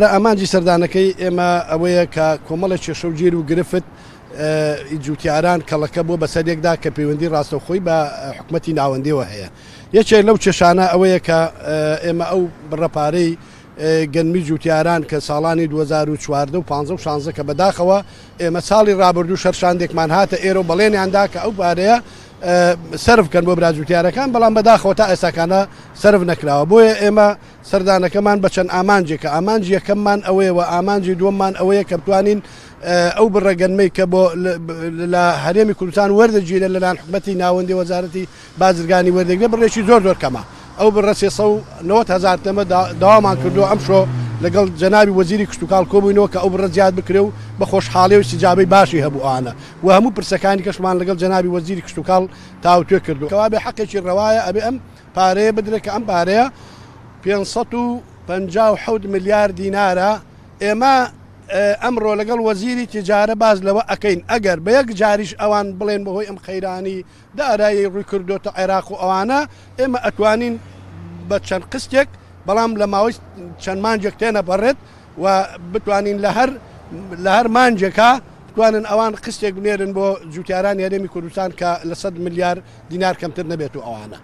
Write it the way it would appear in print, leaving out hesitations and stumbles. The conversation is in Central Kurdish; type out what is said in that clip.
ئامانجی سەردانەکەی ئێمە ئەوەیە کە کۆمەڵێکی شەوگیر و گرفت جوتیاران کەڵەکە بۆ بەسەرێکدا کە پەیوەندی ڕاستەوخۆی بە حکومەتی ناوەندیەوە هەیە. یەکێک لەو چێشانە ئەوەیە کە ئێمە ئەو بڕەپارەی گەنمی جوتیاران کە ساڵانی 2014 و 15 و 16 کە بەداخەوە ئێمە ساڵی ڕابردوو شەرشاندێکمان هاتە ئێرە و بەڵێنیاندا کە ئەو پارەیە سرفکەن بۆ براجوتیارەکان بەڵام بەداخەوە تا ئێستاکانە سرف نەکراوە. بۆیە ئێمە سەردانەکەمان بە چەند ئامانجێکە ئامانجی یەکەممان ئەوەیەوە ئامانجی دووەممان ئەوەیە کە بتوانین ئەو بڕەگەنمەی کە بۆ لە هەرێمی کوردستان وەردەگیرە لەلایەن حکومەتی ناوەندی وەزارەتی بازرگانی وەردەگرێت بڕێکی زۆر کەمە. ئەو بڕە 390,000 تەمە داوامان کردو ئەمشۆ لەگەڵ جەنابی وەزیری کشتتوکاڵ کۆبووینەوە کە ئەو بڕە زیاد بکرێ و بە خۆشحاڵی و سیجابەی باشی هەبوو ئانە و هەموو پرسەکانی کەشمان لەگەڵ جەنابی وەزیری کشتتوکاڵ تاوتوێ کردو کەوا بێ حەقێکی ڕەوایە ئەبێ ئەم پارەیە بدرێت کە ئەم پارەیە 557 ملیار دینارە. ئێمە ئەمڕۆ لەگەڵ وەزیری تیجارە باز لەوە ئەکەین ئەگەر بە یەک جاریش ئەوان بڵێن بەهۆی ئەم خەیرانی دارایی ڕووی کردوتە عێراق و ئەوانە ئێمە ئەتوانین بە چەند قستێک بەڵام لە ماوەی چەند مانجێک تێنە بەڕێت و بتوانین لە هەر مانجێکا بتوانن ئەوان قستێک بنێرن بۆ جوتیاران هەرێمی کوردستان کە لە 100 ملیار دینار کەمتر نەبێت و ئەوانە.